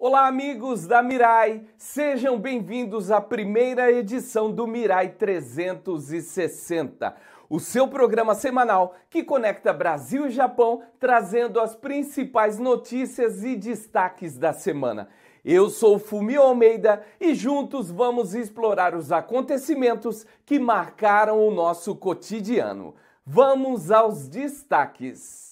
Olá, amigos da Mirai! Sejam bem-vindos à primeira edição do Mirai 360, o seu programa semanal que conecta Brasil e Japão, trazendo as principais notícias e destaques da semana. Eu sou Fumio Almeida e juntos vamos explorar os acontecimentos que marcaram o nosso cotidiano. Vamos aos destaques.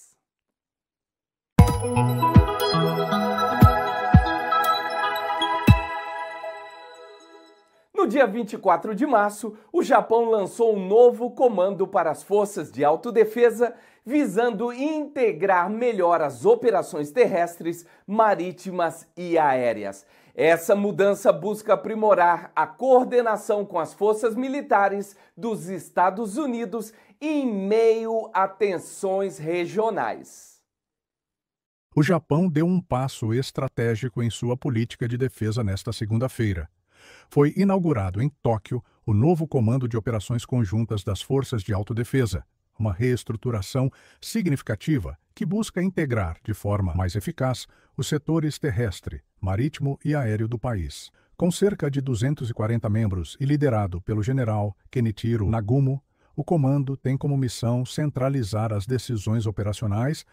No dia 24 de março, o Japão lançou um novo comando para as forças de autodefesa, visando integrar melhor as operações terrestres, marítimas e aéreas. Essa mudança busca aprimorar a coordenação com as forças militares dos Estados Unidos em meio a tensões regionais. O Japão deu um passo estratégico em sua política de defesa nesta segunda-feira. Foi inaugurado em Tóquio o novo Comando de Operações Conjuntas das Forças de Autodefesa, uma reestruturação significativa que busca integrar de forma mais eficaz os setores terrestre, marítimo e aéreo do país. Com cerca de 240 membros e liderado pelo general Kenichiro Nagumo, o comando tem como missão centralizar as decisões operacionais,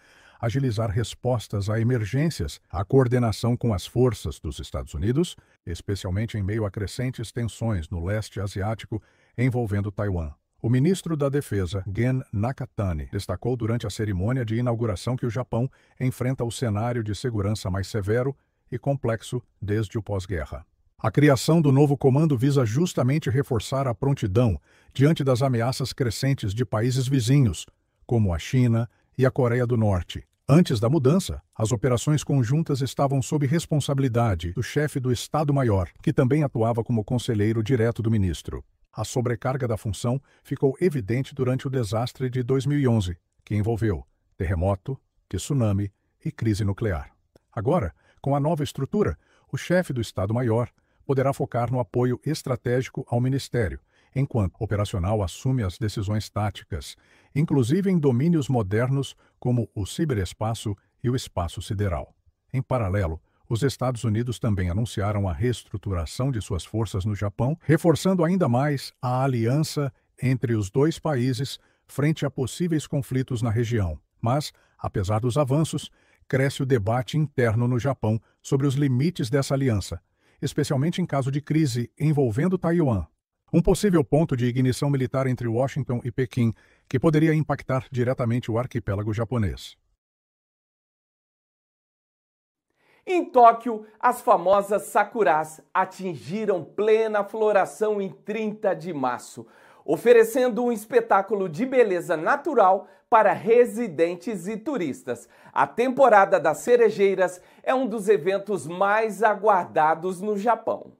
agilizar respostas a emergências, a coordenação com as forças dos Estados Unidos, especialmente em meio a crescentes tensões no leste asiático envolvendo Taiwan. O ministro da Defesa, Gen Nakatani, destacou durante a cerimônia de inauguração que o Japão enfrenta o cenário de segurança mais severo e complexo desde o pós-guerra. A criação do novo comando visa justamente reforçar a prontidão diante das ameaças crescentes de países vizinhos, como a China e a Coreia do Norte. Antes da mudança, as operações conjuntas estavam sob responsabilidade do chefe do Estado-Maior, que também atuava como conselheiro direto do ministro. A sobrecarga da função ficou evidente durante o desastre de 2011, que envolveu terremoto, tsunami e crise nuclear. Agora, com a nova estrutura, o chefe do Estado-Maior poderá focar no apoio estratégico ao Ministério, enquanto o operacional assume as decisões táticas, inclusive em domínios modernos como o ciberespaço e o espaço sideral. Em paralelo, os Estados Unidos também anunciaram a reestruturação de suas forças no Japão, reforçando ainda mais a aliança entre os dois países frente a possíveis conflitos na região. Mas, apesar dos avanços, cresce o debate interno no Japão sobre os limites dessa aliança, especialmente em caso de crise envolvendo Taiwan. Um possível ponto de ignição militar entre Washington e Pequim, que poderia impactar diretamente o arquipélago japonês. Em Tóquio, as famosas sakuras atingiram plena floração em 30 de março, oferecendo um espetáculo de beleza natural para residentes e turistas. A temporada das cerejeiras é um dos eventos mais aguardados no Japão.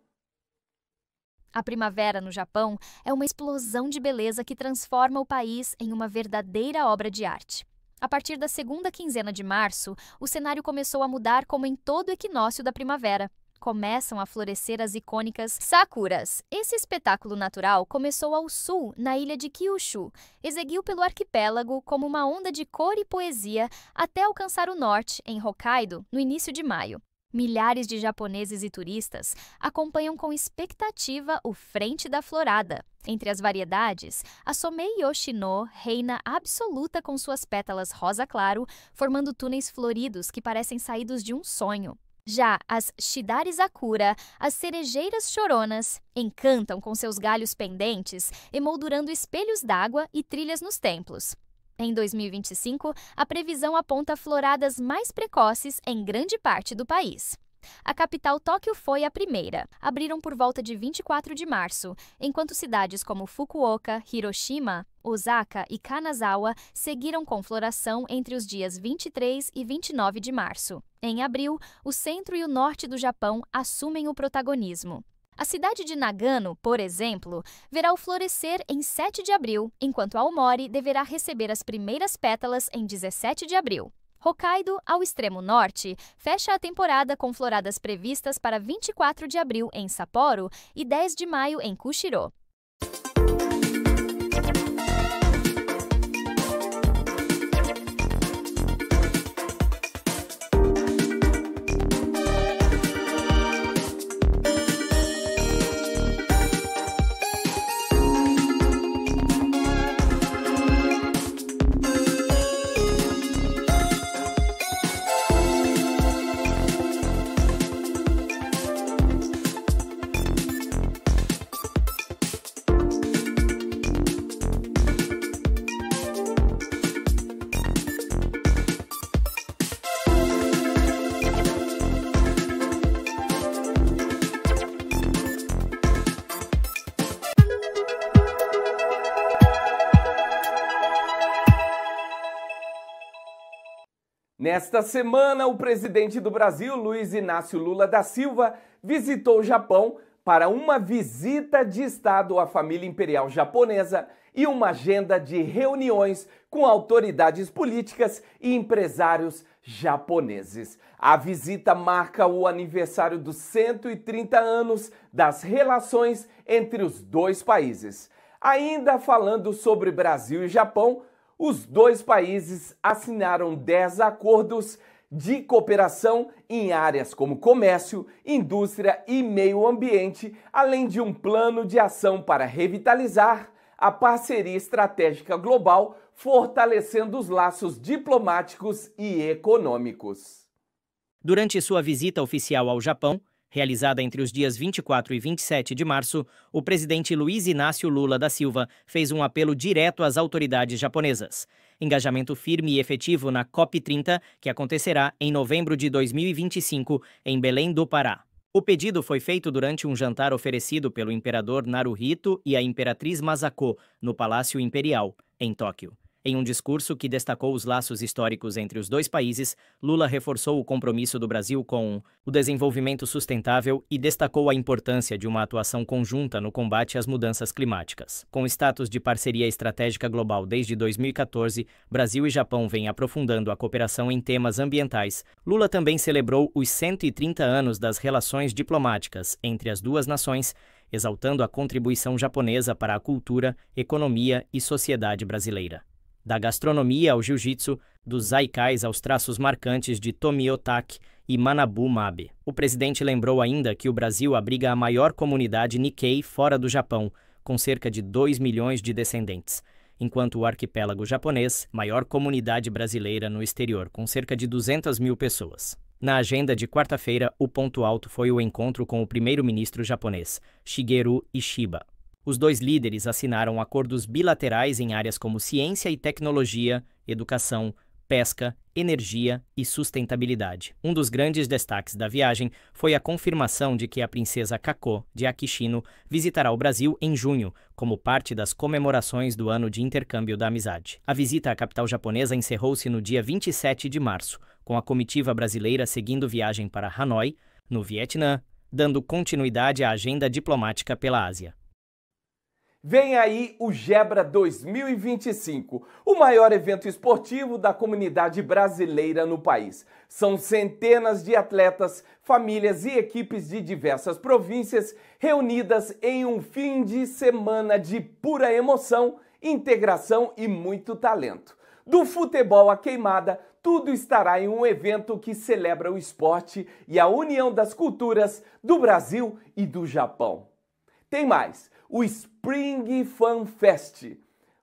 A primavera no Japão é uma explosão de beleza que transforma o país em uma verdadeira obra de arte. A partir da segunda quinzena de março, o cenário começou a mudar como em todo equinócio da primavera. Começam a florescer as icônicas sakuras. Esse espetáculo natural começou ao sul, na ilha de Kyushu, exeguiu pelo arquipélago como uma onda de cor e poesia até alcançar o norte, em Hokkaido, no início de maio. Milhares de japoneses e turistas acompanham com expectativa o Frente da Florada. Entre as variedades, a Somei Yoshino reina absoluta com suas pétalas rosa claro, formando túneis floridos que parecem saídos de um sonho. Já as Shidarizakura, as cerejeiras choronas, encantam com seus galhos pendentes, emoldurando espelhos d'água e trilhas nos templos. Em 2025, a previsão aponta floradas mais precoces em grande parte do país. A capital Tóquio foi a primeira. Abriram por volta de 24 de março, enquanto cidades como Fukuoka, Hiroshima, Osaka e Kanazawa seguiram com floração entre os dias 23 e 29 de março. Em abril, o centro e o norte do Japão assumem o protagonismo. A cidade de Nagano, por exemplo, verá o florescer em 7 de abril, enquanto Aomori deverá receber as primeiras pétalas em 17 de abril. Hokkaido, ao extremo norte, fecha a temporada com floradas previstas para 24 de abril em Sapporo e 10 de maio em Kushiro. Nesta semana, o presidente do Brasil, Luiz Inácio Lula da Silva, visitou o Japão para uma visita de Estado à família imperial japonesa e uma agenda de reuniões com autoridades políticas e empresários japoneses. A visita marca o aniversário dos 130 anos das relações entre os dois países. Ainda falando sobre Brasil e Japão, os dois países assinaram 10 acordos de cooperação em áreas como comércio, indústria e meio ambiente, além de um plano de ação para revitalizar a parceria estratégica global, fortalecendo os laços diplomáticos e econômicos. Durante sua visita oficial ao Japão, realizada entre os dias 24 e 27 de março, o presidente Luiz Inácio Lula da Silva fez um apelo direto às autoridades japonesas. Engajamento firme e efetivo na COP30, que acontecerá em novembro de 2025, em Belém do Pará. O pedido foi feito durante um jantar oferecido pelo imperador Naruhito e a imperatriz Masako, no Palácio Imperial, em Tóquio. Em um discurso que destacou os laços históricos entre os dois países, Lula reforçou o compromisso do Brasil com o desenvolvimento sustentável e destacou a importância de uma atuação conjunta no combate às mudanças climáticas. Com status de parceria estratégica global desde 2014, Brasil e Japão vêm aprofundando a cooperação em temas ambientais. Lula também celebrou os 130 anos das relações diplomáticas entre as duas nações, exaltando a contribuição japonesa para a cultura, economia e sociedade brasileira. Da gastronomia ao jiu-jitsu, dos zaikais aos traços marcantes de Tomiotaki e Manabu Mabe. O presidente lembrou ainda que o Brasil abriga a maior comunidade Nikkei fora do Japão, com cerca de 2 milhões de descendentes, enquanto o arquipélago japonês, maior comunidade brasileira no exterior, com cerca de 200 mil pessoas. Na agenda de quarta-feira, o ponto alto foi o encontro com o primeiro-ministro japonês, Shigeru Ishiba. Os dois líderes assinaram acordos bilaterais em áreas como ciência e tecnologia, educação, pesca, energia e sustentabilidade. Um dos grandes destaques da viagem foi a confirmação de que a princesa Kako, de Akishino, visitará o Brasil em junho, como parte das comemorações do Ano de Intercâmbio da Amizade. A visita à capital japonesa encerrou-se no dia 27 de março, com a comitiva brasileira seguindo viagem para Hanoi, no Vietnã, dando continuidade à agenda diplomática pela Ásia. Vem aí o Gebra 2025, o maior evento esportivo da comunidade brasileira no país. São centenas de atletas, famílias e equipes de diversas províncias reunidas em um fim de semana de pura emoção, integração e muito talento. Do futebol à queimada, tudo estará em um evento que celebra o esporte e a união das culturas do Brasil e do Japão. Tem mais! O Spring Fan Fest.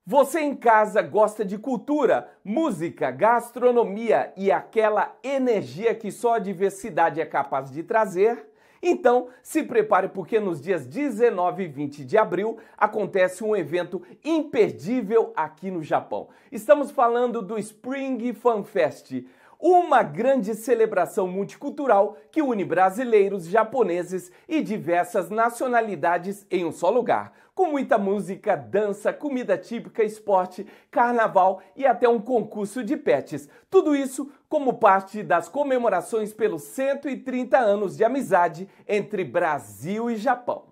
Você em casa gosta de cultura, música, gastronomia e aquela energia que só a diversidade é capaz de trazer? Então, se prepare porque nos dias 19 e 20 de abril acontece um evento imperdível aqui no Japão. Estamos falando do Spring Fan Fest, uma grande celebração multicultural que une brasileiros, japoneses e diversas nacionalidades em um só lugar, com muita música, dança, comida típica, esporte, carnaval e até um concurso de pets. Tudo isso como parte das comemorações pelos 130 anos de amizade entre Brasil e Japão.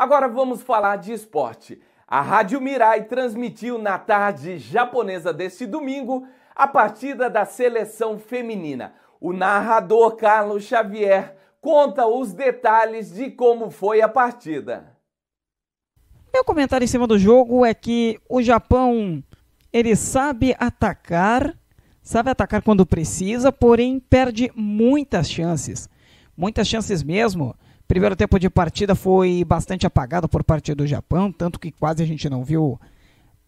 Agora vamos falar de esporte. A Rádio Mirai transmitiu na tarde japonesa deste domingo a partida da seleção feminina. O narrador Carlos Xavier conta os detalhes de como foi a partida. Meu comentário em cima do jogo é que o Japão, ele sabe atacar quando precisa, porém perde muitas chances mesmo. Primeiro tempo de partida foi bastante apagado por parte do Japão, tanto que quase a gente não viu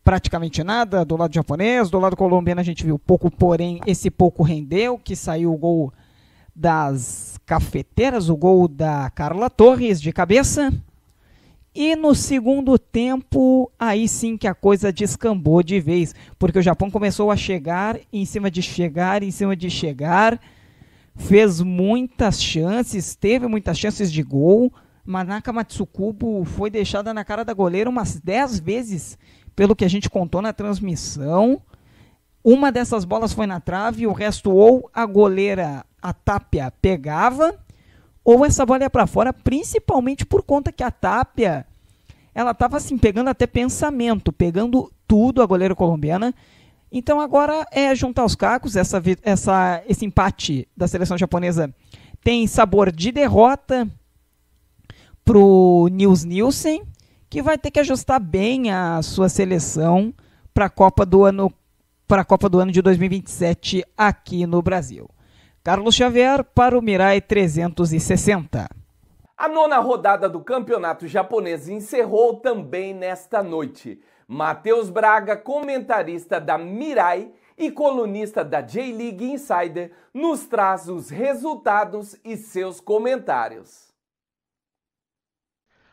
praticamente nada do lado japonês. Do lado colombiano a gente viu pouco, porém esse pouco rendeu, que saiu o gol das cafeteiras, o gol da Carla Torres de cabeça. E no segundo tempo, aí sim que a coisa descambou de vez, porque o Japão começou a chegar, fez muitas chances, teve muitas chances de gol. Manaka Matsukubo foi deixada na cara da goleira umas 10 vezes, pelo que a gente contou na transmissão. Uma dessas bolas foi na trave, o resto ou a goleira, a Tapia, pegava, ou essa bola ia para fora, principalmente por conta que a Tapia, ela estava assim, pegando até pensamento, pegando tudo, a goleira colombiana. Então agora é juntar os cacos. Esse empate da seleção japonesa tem sabor de derrota pro Nils Nielsen, que vai ter que ajustar bem a sua seleção para a Copa do ano de 2027 aqui no Brasil. Carlos Xavier para o Mirai 360. A 9ª rodada do campeonato japonês encerrou também nesta noite. Matheus Braga, comentarista da Mirai e colunista da J-League Insider, nos traz os resultados e seus comentários.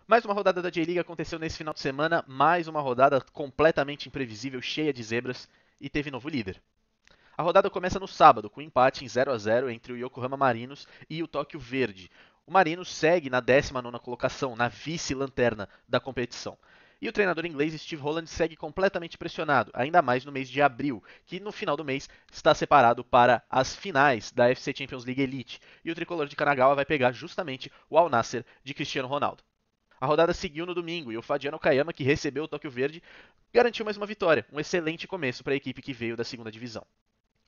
Mais uma rodada da J-League aconteceu nesse final de semana, mais uma rodada completamente imprevisível, cheia de zebras, e teve novo líder. A rodada começa no sábado, com um empate em 0-0 entre o Yokohama Marinos e o Tóquio Verde. O Marinos segue na 19ª colocação, na vice-lanterna da competição. E o treinador inglês Steve Holland segue completamente pressionado, ainda mais no mês de abril, que no final do mês está separado para as finais da FC Champions League Elite, e o tricolor de Kanagawa vai pegar justamente o Al Nassr de Cristiano Ronaldo. A rodada seguiu no domingo e o Fadiano Okayama, que recebeu o Tóquio Verde, garantiu mais uma vitória, um excelente começo para a equipe que veio da segunda divisão.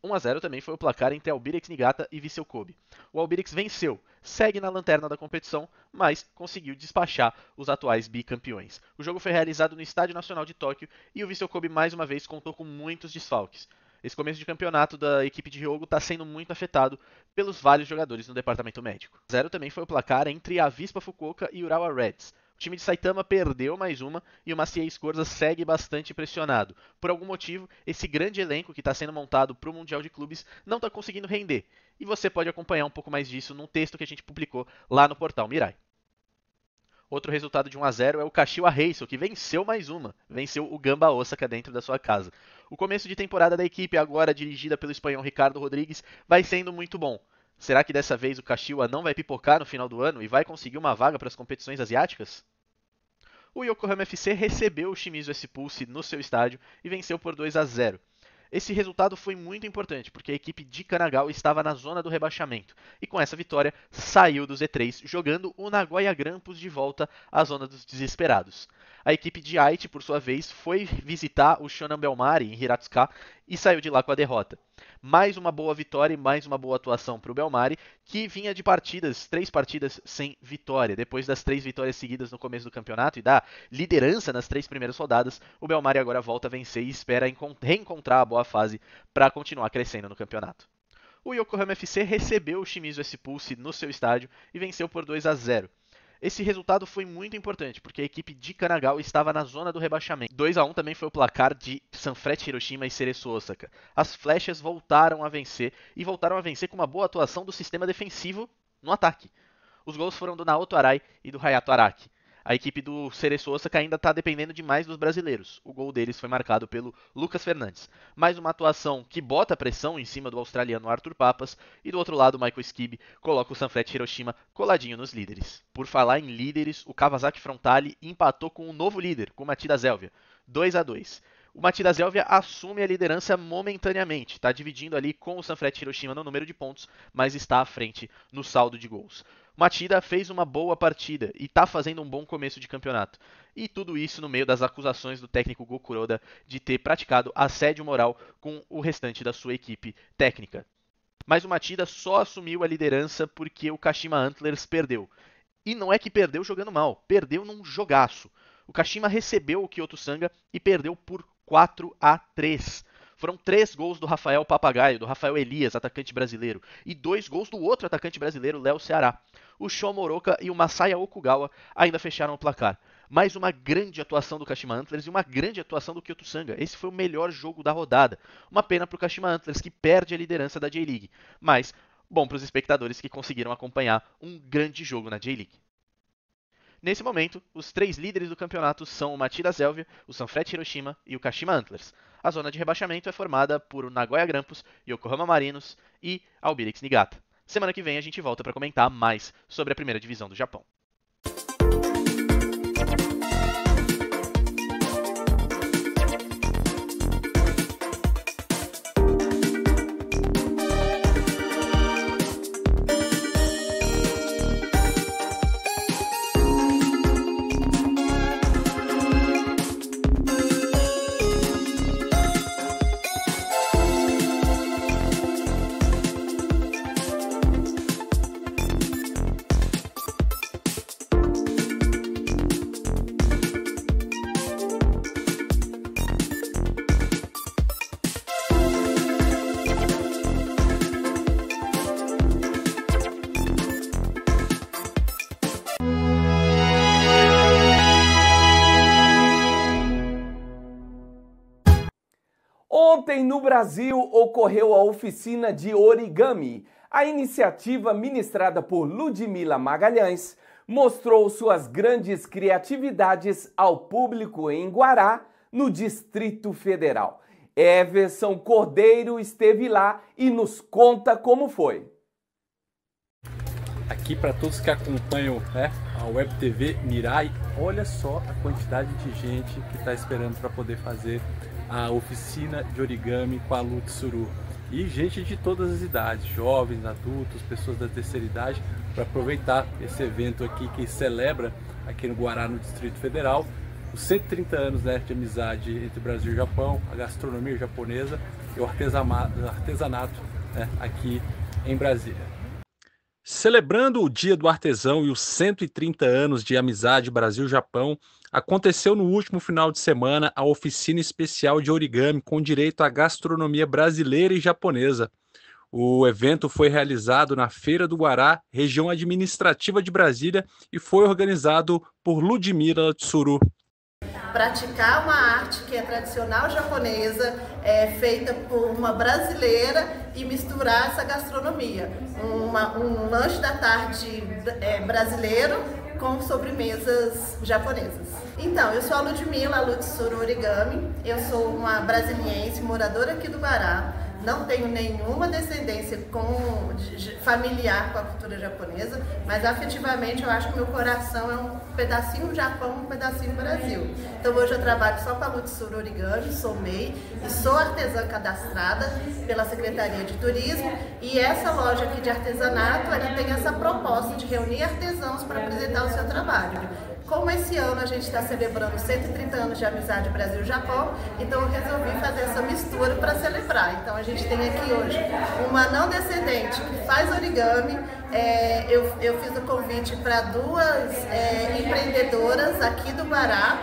1-0 também foi o placar entre Albirex Niigata e Vissel Kobe. O Albirex venceu, segue na lanterna da competição, mas conseguiu despachar os atuais bicampeões. O jogo foi realizado no Estádio Nacional de Tóquio e o Vissel Kobe mais uma vez contou com muitos desfalques. Esse começo de campeonato da equipe de Hyogo está sendo muito afetado pelos vários jogadores no departamento médico. 0 também foi o placar entre a Avispa Fukuoka e Urawa Reds. O time de Saitama perdeu mais uma e o Maciej Scorza segue bastante pressionado. Por algum motivo, esse grande elenco que está sendo montado para o Mundial de Clubes não está conseguindo render. E você pode acompanhar um pouco mais disso num texto que a gente publicou lá no portal Mirai. Outro resultado de 1-0 é o Kashiwa Reysol, que venceu mais uma. Venceu o Gamba Osaka dentro da sua casa. O começo de temporada da equipe, agora dirigida pelo espanhol Ricardo Rodrigues, vai sendo muito bom. Será que dessa vez o Kashiwa não vai pipocar no final do ano e vai conseguir uma vaga para as competições asiáticas? O Yokohama FC recebeu o Shimizu S-Pulse no seu estádio e venceu por 2-0. Esse resultado foi muito importante, porque a equipe de Kanagawa estava na zona do rebaixamento, e com essa vitória saiu do Z3, jogando o Nagoya Grampus de volta à zona dos desesperados. A equipe de Aichi, por sua vez, foi visitar o Shonan Bellmare em Hiratsuka e saiu de lá com a derrota. Mais uma boa vitória e mais uma boa atuação para o Bellmare, que vinha de 3 partidas sem vitória. Depois das 3 vitórias seguidas no começo do campeonato e da liderança nas 3 primeiras rodadas, o Bellmare agora volta a vencer e espera reencontrar a boa fase para continuar crescendo no campeonato. O Yokohama FC recebeu o Shimizu S-Pulse no seu estádio e venceu por 2-0. Esse resultado foi muito importante, porque a equipe de Kanagawa estava na zona do rebaixamento. 2-1 também foi o placar de Sanfrecce Hiroshima e Cereço Osaka. As flechas voltaram a vencer, e voltaram a vencer com uma boa atuação do sistema defensivo no ataque. Os gols foram do Naoto Arai e do Hayato Araki. A equipe do Cereço Osaka ainda está dependendo demais dos brasileiros. O gol deles foi marcado pelo Lucas Fernandes. Mais uma atuação que bota pressão em cima do australiano Arthur Papas. E do outro lado, o Michael Skibbe coloca o Sanfrecce Hiroshima coladinho nos líderes. Por falar em líderes, o Kawasaki Frontale empatou com o novo líder, com o Matida Zelvia, 2-2. O Matida Zelvia assume a liderança momentaneamente, está dividindo ali com o Sanfrecce Hiroshima no número de pontos, mas está à frente no saldo de gols. O Matida fez uma boa partida e está fazendo um bom começo de campeonato. E tudo isso no meio das acusações do técnico Gokuroda de ter praticado assédio moral com o restante da sua equipe técnica. Mas o Matida só assumiu a liderança porque o Kashima Antlers perdeu. E não é que perdeu jogando mal, perdeu num jogaço. O Kashima recebeu o Kyoto Sanga e perdeu por 4-3. Foram 3 gols do Rafael Papagaio, do Rafael Elias, atacante brasileiro, e 2 gols do outro atacante brasileiro, Léo Ceará. O Sho Moroka e o Masaya Okugawa ainda fecharam o placar. Mais uma grande atuação do Kashima Antlers e uma grande atuação do Kyoto Sanga. Esse foi o melhor jogo da rodada. Uma pena para o Kashima Antlers, que perde a liderança da J-League. Mas bom para os espectadores que conseguiram acompanhar um grande jogo na J-League. Nesse momento, os 3 líderes do campeonato são o Machida Zelvia, o Sanfrecce Hiroshima e o Kashima Antlers. A zona de rebaixamento é formada por o Nagoya Grampus, Yokohama Marinos e Albirex Niigata. Semana que vem a gente volta para comentar mais sobre a primeira divisão do Japão. Ontem no Brasil ocorreu a oficina de origami. A iniciativa, ministrada por Ludmila Magalhães, mostrou suas grandes criatividades ao público em Guará, no Distrito Federal. Everson Cordeiro esteve lá e nos conta como foi. Aqui para todos que acompanham a Web TV Mirai, olha só a quantidade de gente que está esperando para poder fazer a oficina de origami com a Lu Tsuru. E gente de todas as idades, jovens, adultos, pessoas da terceira idade, para aproveitar esse evento aqui que celebra aqui no Guará, no Distrito Federal, os 130 anos de amizade entre Brasil e Japão, a gastronomia japonesa e o artesanato aqui em Brasília. Celebrando o Dia do Artesão e os 130 anos de amizade Brasil-Japão, aconteceu no último final de semana a oficina especial de origami com direito à gastronomia brasileira e japonesa. O evento foi realizado na Feira do Guará, região administrativa de Brasília, e foi organizado por Ludmila Tsuru. Praticar uma arte que é tradicional japonesa, feita por uma brasileira, e misturar essa gastronomia. Um lanche da tarde brasileiro com sobremesas japonesas. Então, eu sou a Ludmila, Lu Tsuru Origami, eu sou uma brasiliense, moradora aqui do Guará, não tenho nenhuma descendência familiar com a cultura japonesa, mas afetivamente eu acho que meu coração é um pedacinho Japão, um pedacinho Brasil. Então hoje eu trabalho só com a Lu Tsuru Origami, sou MEI e sou artesã cadastrada pela Secretaria de Turismo, e essa loja aqui de artesanato, ela tem essa proposta de reunir artesãos para apresentar o seu trabalho. Como esse ano a gente está celebrando 130 anos de amizade Brasil-Japão, então eu resolvi fazer essa mistura para celebrar. Então a gente tem aqui hoje uma não descendente que faz origami. Eu fiz o convite para 2 empreendedoras aqui do Guará,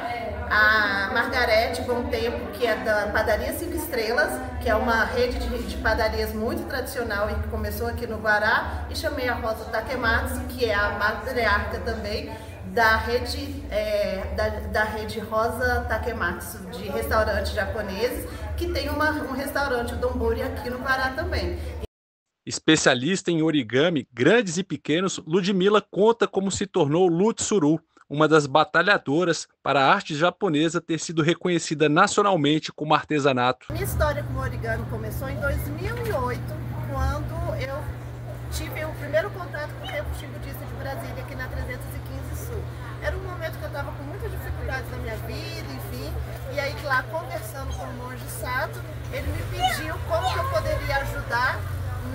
a Margarete Bom Tempo, que é da Padaria 5 Estrelas, que é uma rede de padarias muito tradicional e que começou aqui no Guará, e chamei a Rosa Takematsu, que é a matriarca também da rede Rosa Takematsu, de restaurantes japoneses, que tem um restaurante Donburi aqui no Guará também. Especialista em origami, grandes e pequenos, Ludmila conta como se tornou Lu Tsuru, uma das batalhadoras para a arte japonesa ter sido reconhecida nacionalmente como artesanato. Minha história com o origami começou em 2008, quando eu tive o primeiro contato com o Templo Shinbudista de Brasília, aqui na 315 Sul. Era um momento que eu estava com muitas dificuldades na minha vida, enfim, e aí lá conversando com o monge Sato, ele me pediu como que eu poderia ajudar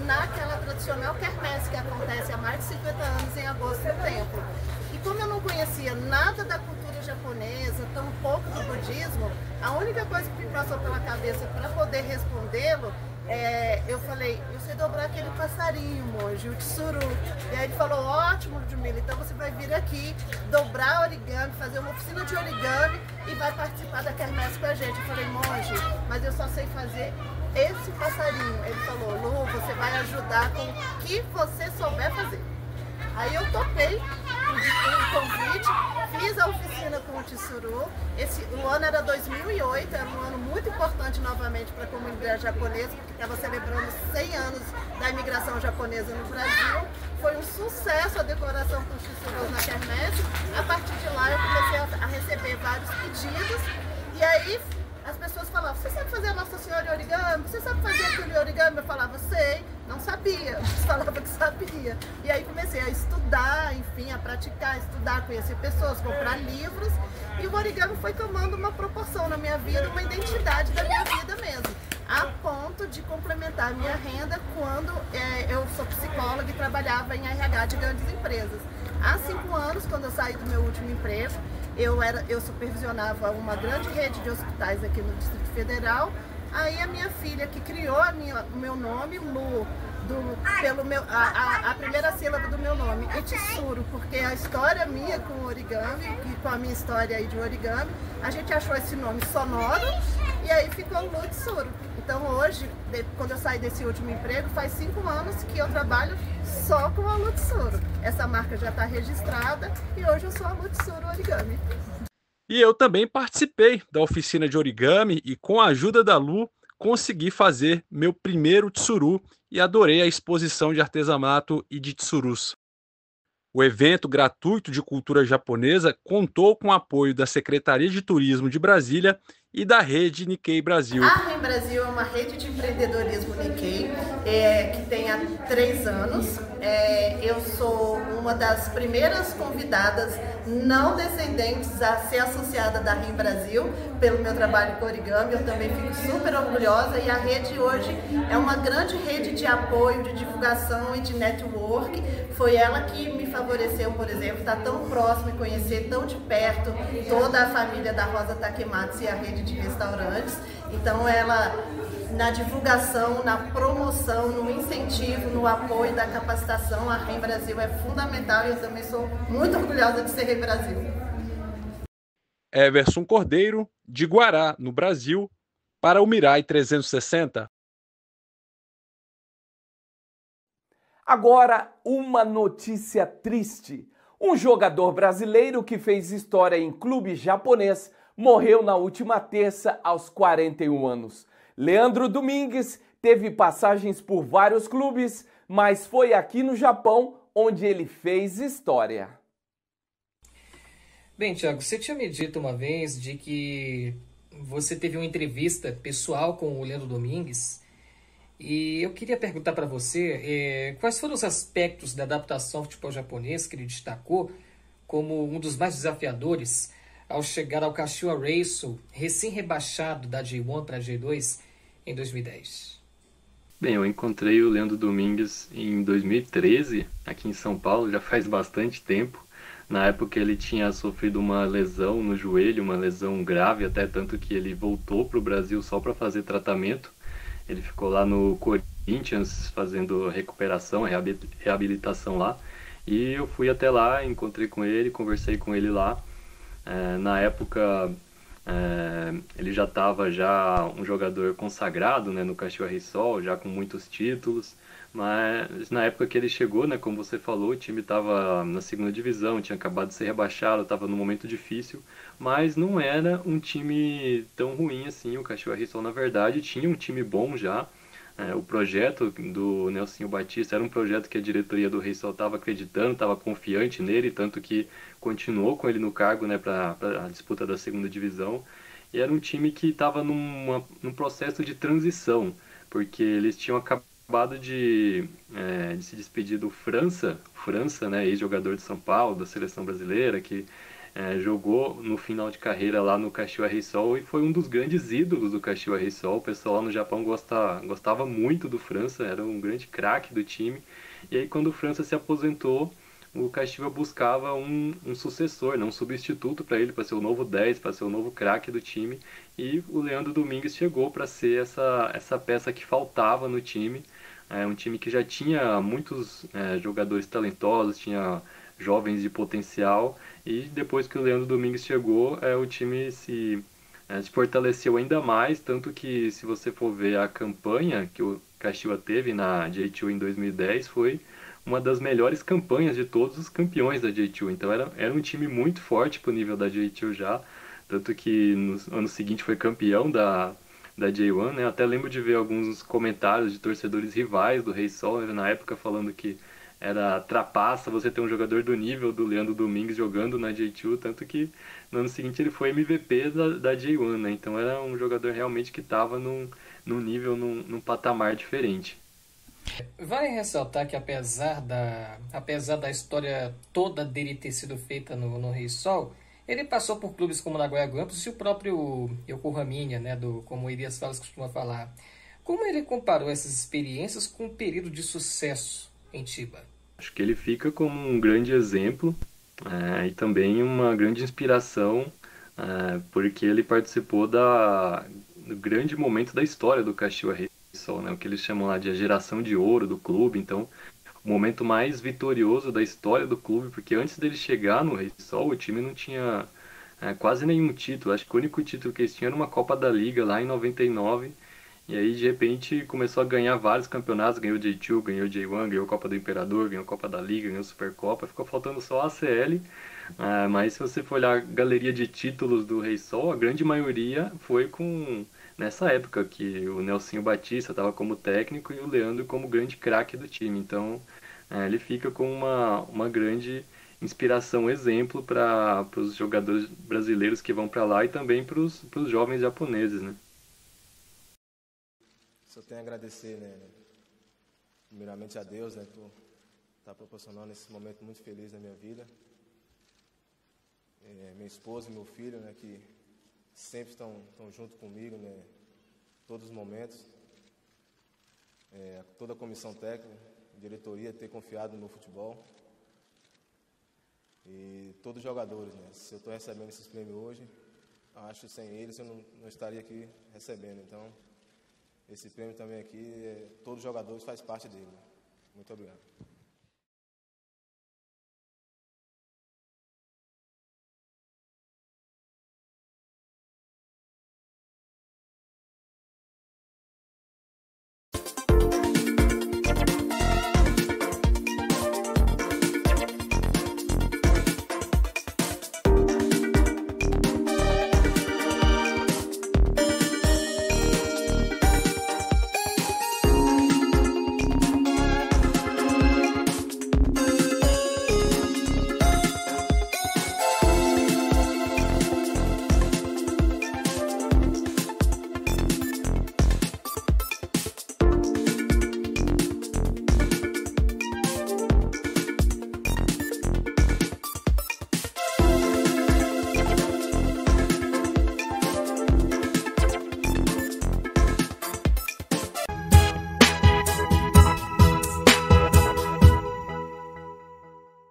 naquela tradicional quermesse que acontece há mais de 50 anos em agosto no templo. E como eu não conhecia nada da cultura japonesa, tampouco do budismo, a única coisa que me passou pela cabeça para poder respondê-lo eu falei, eu sei dobrar aquele passarinho, monge, o tsuru. E aí ele falou, ótimo, Ludmila, então você vai vir aqui dobrar origami, fazer uma oficina de origami e vai participar da quermesse com a gente. Eu falei, monge, mas eu só sei fazer esse passarinho. Ele falou, Lu, você vai ajudar com o que você souber fazer. Aí eu topei o convite, fiz a oficina com o tsuru. O ano era 2008, era um ano muito importante novamente para a comunidade japonesa, porque estava celebrando 100 anos da imigração japonesa no Brasil. Foi um sucesso a decoração com os tsurus na quermesse. A partir de lá eu comecei a receber vários pedidos e aí as pessoas falavam, você sabe fazer a Nossa Senhora de origami? Você sabe fazer aquele origami? Eu falava, sei, não sabia, eles falavam que sabia. E aí comecei a estudar, enfim, a praticar, estudar, conhecer pessoas, comprar livros. E o origami foi tomando uma proporção na minha vida, uma identidade da minha vida mesmo. A ponto de complementar a minha renda quando eu sou psicóloga e trabalhava em RH de grandes empresas. Há 5 anos, quando eu saí do meu último emprego, eu supervisionava uma grande rede de hospitais aqui no Distrito Federal. Aí a minha filha, que criou o meu nome, Lu, a primeira sílaba do meu nome, e tsuru, porque a história minha com o origami, e com a minha história aí de origami, a gente achou esse nome sonoro, e aí ficou Lu Tsuru. Então hoje, quando eu saí desse último emprego, faz 5 anos que eu trabalho só com a Lu Tsuru. Essa marca já está registrada e hoje eu sou a Lu Tsuru Origami. E eu também participei da oficina de origami e com a ajuda da Lu consegui fazer meu primeiro tsuru e adorei a exposição de artesanato e de tsurus. O evento gratuito de cultura japonesa contou com o apoio da Secretaria de Turismo de Brasília e da Rede Nikkei Brasil. A REM Brasil é uma rede de empreendedorismo Nikkei que tem há 3 anos. Eu sou uma das primeiras convidadas não descendentes a ser associada da REM Brasil pelo meu trabalho com origami. Eu também fico super orgulhosa e a rede hoje é uma grande rede de apoio, de divulgação e de network. Foi ela que me favoreceu, por exemplo, estar tão próximo e conhecer tão de perto toda a família da Rosa Takematsu e a rede de restaurantes. Então ela, na divulgação, na promoção, no incentivo, no apoio da capacitação, a REM Brasil é fundamental e eu também sou muito orgulhosa de ser REM Brasil. Everson Cordeiro, de Guará, no Brasil, para o Mirai 360. Agora, uma notícia triste. Um jogador brasileiro que fez história em clube japonês morreu na última terça aos 41 anos. Leandro Domingues teve passagens por vários clubes, mas foi aqui no Japão onde ele fez história. Bem, Thiago, você tinha me dito uma vez de que você teve uma entrevista pessoal com o Leandro Domingues e eu queria perguntar para você quais foram os aspectos da adaptação ao futebol japonês que ele destacou como um dos mais desafiadores ao chegar ao Kashiwa Reysol, recém-rebaixado da J1 para a J2 em 2010. Bem, eu encontrei o Leandro Domingues em 2013, aqui em São Paulo, já faz bastante tempo. Na época ele tinha sofrido uma lesão no joelho, uma lesão grave, até tanto que ele voltou para o Brasil só para fazer tratamento. Ele ficou lá no Corinthians fazendo recuperação, reabilitação lá. E eu fui até lá, encontrei com ele, conversei com ele lá. Na época ele já estava um jogador consagrado, né, no Kashiwa Reysol, já com muitos títulos. Mas na época que ele chegou, né, como você falou, o time estava na 2ª divisão, tinha acabado de ser rebaixado, estava num momento difícil, mas não era um time tão ruim assim. O Kashiwa Reysol, na verdade, tinha um time bom já. O projeto do Nelsinho Batista era um projeto que a diretoria do Reysol estava acreditando, estava confiante nele, tanto que continuou com ele no cargo, né, para a disputa da 2ª divisão. E era um time que estava num processo de transição, porque eles tinham acabado de se despedir do França, né, ex-jogador de São Paulo, da seleção brasileira, que jogou no final de carreira lá no Kashiwa Reysol e foi um dos grandes ídolos do Kashiwa Reysol. O pessoal lá no Japão gostava muito do França, era um grande craque do time. E aí quando o França se aposentou, o Castilho buscava um sucessor, né, um substituto para ele, para ser o novo 10, para ser o novo craque do time. E o Leandro Domingues chegou para ser essa peça que faltava no time. Um time que já tinha muitos jogadores talentosos, tinha jovens de potencial. E depois que o Leandro Domingues chegou, o time se fortaleceu ainda mais. Tanto que, se você for ver a campanha que o Castilho teve na J2 em 2010, foi uma das melhores campanhas de todos os campeões da J2. Então era um time muito forte pro nível da J2 já. Tanto que no ano seguinte foi campeão da J1, né? Até lembro de ver alguns comentários de torcedores rivais do Rei Sol, né, na época, falando que era trapaça você ter um jogador do nível do Leandro Domingues jogando na J2, tanto que no ano seguinte ele foi MVP da J1, né? Então era um jogador realmente que estava num nível, num patamar diferente. Vale ressaltar que apesar da história toda dele ter sido feita no Rei Sol, ele passou por clubes como Nagoya Grampus e o próprio Yokohama, né, como o Elias Falas costuma falar. Como ele comparou essas experiências com um período de sucesso em Chiba? Acho que ele fica como um grande exemplo e também uma grande inspiração, porque ele participou do grande momento da história do Kashiwa Reysol, né, o que eles chamam lá de a geração de ouro do clube. Então, o momento mais vitorioso da história do clube, porque antes dele chegar no Reysol, o time não tinha quase nenhum título. Acho que o único título que eles tinham era uma Copa da Liga lá em 99. E aí, de repente, começou a ganhar vários campeonatos. Ganhou J2, ganhou J1, ganhou Copa do Imperador, ganhou Copa da Liga, ganhou Supercopa. Ficou faltando só a ACL. Mas se você for olhar a galeria de títulos do Reysol, a grande maioria foi nessa época que o Nelsinho Batista estava como técnico e o Leandro como grande craque do time. Então, ele fica com uma grande inspiração, exemplo para os jogadores brasileiros que vão para lá e também para os jovens japoneses, né? Só tenho a agradecer, né, primeiramente a Deus, né, por estar proporcionando esse momento muito feliz na minha vida. Minha esposa e meu filho, né, que sempre estão junto comigo, né, todos os momentos. Toda a comissão técnica, diretoria, ter confiado no meu futebol. E todos os jogadores, né, se eu estou recebendo esses prêmios hoje, acho que sem eles eu não estaria aqui recebendo. Então, esse prêmio também aqui, todos os jogadores fazem parte dele. Muito obrigado.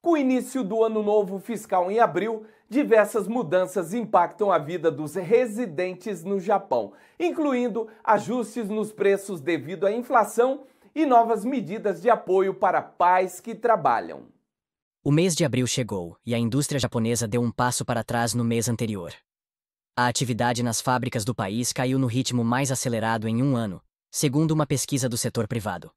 Com o início do ano novo fiscal em abril, diversas mudanças impactam a vida dos residentes no Japão, incluindo ajustes nos preços devido à inflação e novas medidas de apoio para pais que trabalham. O mês de abril chegou e a indústria japonesa deu um passo para trás no mês anterior. A atividade nas fábricas do país caiu no ritmo mais acelerado em um ano, segundo uma pesquisa do setor privado.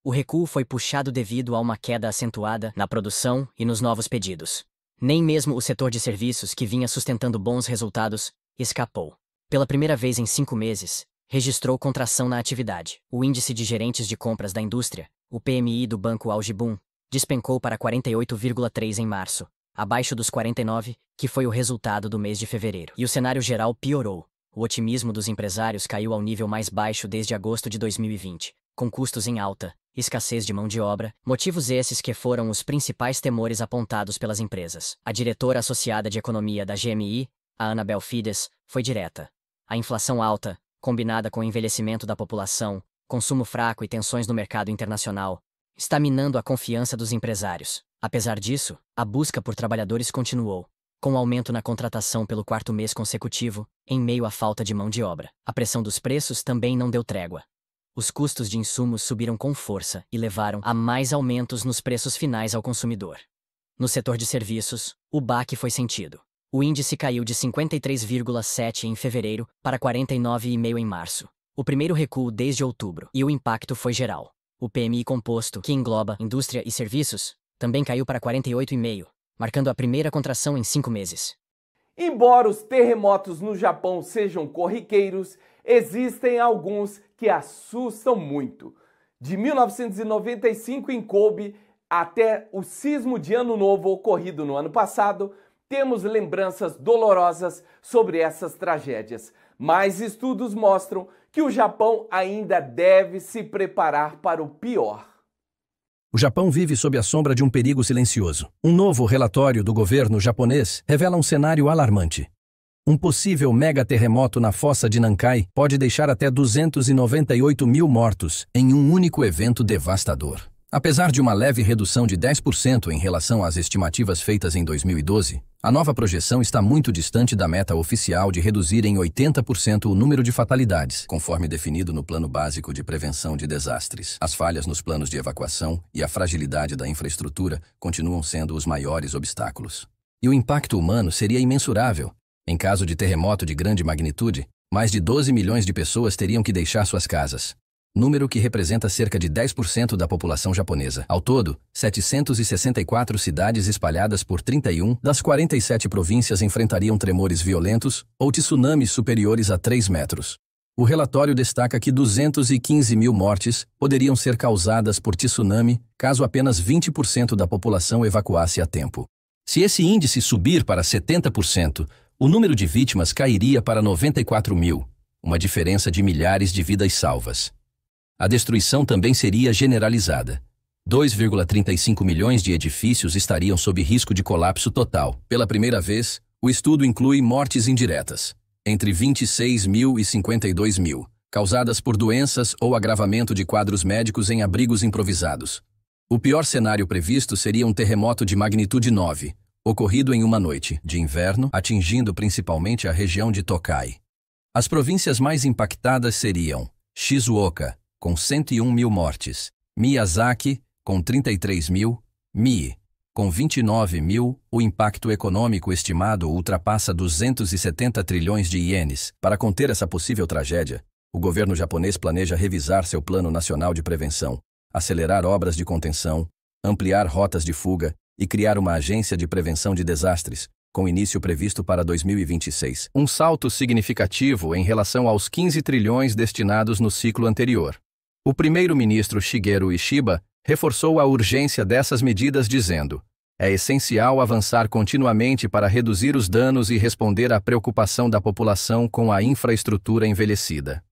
O recuo foi puxado devido a uma queda acentuada na produção e nos novos pedidos. Nem mesmo o setor de serviços, que vinha sustentando bons resultados, escapou. Pela primeira vez em 5 meses, registrou contração na atividade. O índice de gerentes de compras da indústria, o PMI do Banco Aujibun, despencou para 48,3 em março, abaixo dos 49, que foi o resultado do mês de fevereiro. E o cenário geral piorou. O otimismo dos empresários caiu ao nível mais baixo desde agosto de 2020, com custos em alta, escassez de mão de obra, motivos esses que foram os principais temores apontados pelas empresas. A diretora associada de economia da GMI, a Annabel Fides, foi direta. A inflação alta, combinada com o envelhecimento da população, consumo fraco e tensões no mercado internacional, está minando a confiança dos empresários. Apesar disso, a busca por trabalhadores continuou, com aumento na contratação pelo 4º mês consecutivo, em meio à falta de mão de obra. A pressão dos preços também não deu trégua. Os custos de insumos subiram com força e levaram a mais aumentos nos preços finais ao consumidor. No setor de serviços, o baque foi sentido. O índice caiu de 53,7 em fevereiro para 49,5 em março, o primeiro recuo desde outubro, e o impacto foi geral. O PMI composto, que engloba indústria e serviços, também caiu para 48,5, marcando a primeira contração em 5 meses. Embora os terremotos no Japão sejam corriqueiros, existem alguns que assustam muito. De 1995 em Kobe até o sismo de Ano Novo ocorrido no ano passado, temos lembranças dolorosas sobre essas tragédias. Mas estudos mostram que o Japão ainda deve se preparar para o pior. O Japão vive sob a sombra de um perigo silencioso. Um novo relatório do governo japonês revela um cenário alarmante. Um possível mega-terremoto na fossa de Nankai pode deixar até 298 mil mortos em um único evento devastador. Apesar de uma leve redução de 10% em relação às estimativas feitas em 2012, a nova projeção está muito distante da meta oficial de reduzir em 80% o número de fatalidades, conforme definido no Plano Básico de Prevenção de Desastres. As falhas nos planos de evacuação e a fragilidade da infraestrutura continuam sendo os maiores obstáculos. E o impacto humano seria imensurável. Em caso de terremoto de grande magnitude, mais de 12 milhões de pessoas teriam que deixar suas casas. Número que representa cerca de 10% da população japonesa. Ao todo, 764 cidades espalhadas por 31 das 47 províncias enfrentariam tremores violentos ou tsunamis superiores a 3 metros. O relatório destaca que 215 mil mortes poderiam ser causadas por tsunami caso apenas 20% da população evacuasse a tempo. Se esse índice subir para 70%, o número de vítimas cairia para 94 mil, uma diferença de milhares de vidas salvas. A destruição também seria generalizada. 2,35 milhões de edifícios estariam sob risco de colapso total. Pela primeira vez, o estudo inclui mortes indiretas, entre 26 mil e 52 mil, causadas por doenças ou agravamento de quadros médicos em abrigos improvisados. O pior cenário previsto seria um terremoto de magnitude 9, ocorrido em uma noite de inverno, atingindo principalmente a região de Tokai. As províncias mais impactadas seriam Shizuoka, com 101 mil mortes, Miyazaki, com 33 mil, Mie, com 29 mil. O impacto econômico estimado ultrapassa 270 trilhões de ienes. Para conter essa possível tragédia, o governo japonês planeja revisar seu Plano Nacional de Prevenção, acelerar obras de contenção, ampliar rotas de fuga e criar uma agência de prevenção de desastres, com início previsto para 2026. Um salto significativo em relação aos 15 trilhões destinados no ciclo anterior. O primeiro-ministro Shigeru Ishiba reforçou a urgência dessas medidas dizendo: é essencial avançar continuamente para reduzir os danos e responder à preocupação da população com a infraestrutura envelhecida.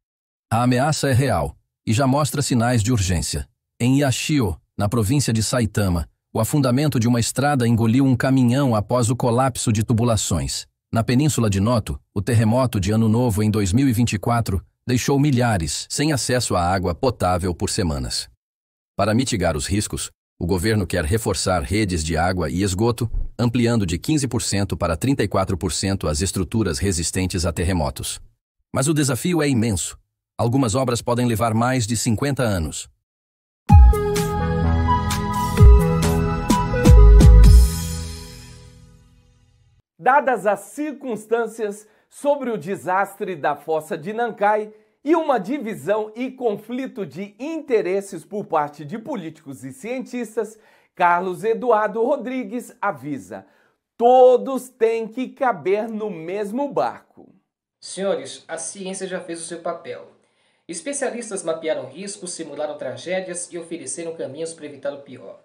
A ameaça é real e já mostra sinais de urgência. Em Yashio, na província de Saitama, o afundamento de uma estrada engoliu um caminhão após o colapso de tubulações. Na península de Noto, o terremoto de Ano Novo em 2024 deixou milhares sem acesso à água potável por semanas. Para mitigar os riscos, o governo quer reforçar redes de água e esgoto, ampliando de 15% para 34% as estruturas resistentes a terremotos. Mas o desafio é imenso. Algumas obras podem levar mais de 50 anos. Dadas as circunstâncias sobre o desastre da fossa de Nankai e uma divisão e conflito de interesses por parte de políticos e cientistas, Carlos Eduardo Rodrigues avisa: todos têm que caber no mesmo barco. Senhores, a ciência já fez o seu papel. Especialistas mapearam riscos, simularam tragédias e ofereceram caminhos para evitar o pior.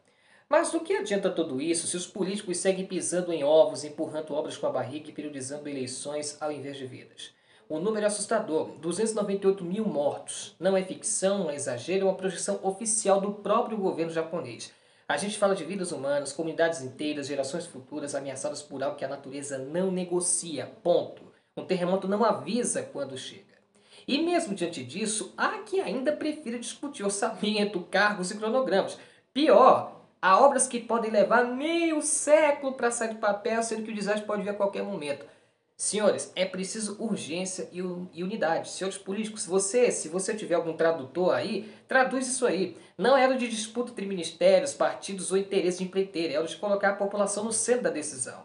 Mas do que adianta tudo isso se os políticos seguem pisando em ovos, empurrando obras com a barriga e periodizando eleições ao invés de vidas? O número é assustador, 298 mil mortos. Não é ficção, não é exagero, é uma projeção oficial do próprio governo japonês. A gente fala de vidas humanas, comunidades inteiras, gerações futuras ameaçadas por algo que a natureza não negocia, ponto. Um terremoto não avisa quando chega. E mesmo diante disso, há quem ainda prefira discutir orçamento, cargos e cronogramas. Pior, Há obras que podem levar meio século para sair do papel, sendo que o desastre pode vir a qualquer momento. Senhores, é preciso urgência e unidade. Senhores políticos, se você tiver algum tradutor aí, traduz isso aí. Não é hora de disputa entre ministérios, partidos ou interesses de empreiteira. É hora de colocar a população no centro da decisão.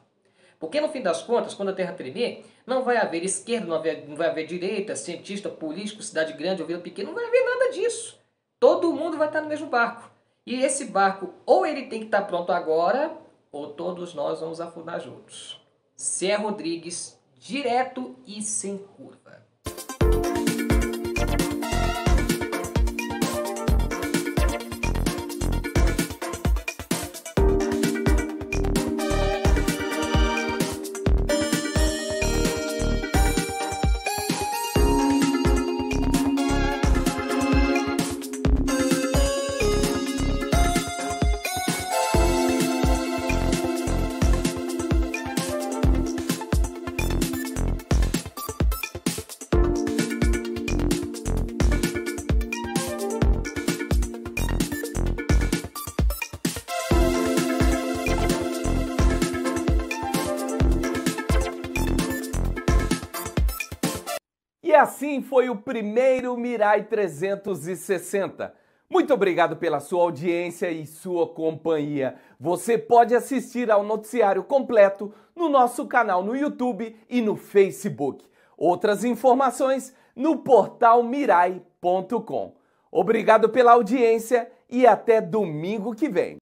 Porque no fim das contas, quando a terra tremer, não vai haver esquerda, não vai haver direita, cientista, político, cidade grande ou vila pequena, não vai haver nada disso. Todo mundo vai estar no mesmo barco. E esse barco, ou ele tem que estar pronto agora, ou todos nós vamos afundar juntos. Cé Rodrigues, direto e sem curva. E assim foi o primeiro Mirai 360. Muito obrigado pela sua audiência e sua companhia. Você pode assistir ao noticiário completo no nosso canal no YouTube e no Facebook. Outras informações no portal mirai.com. Obrigado pela audiência e até domingo que vem.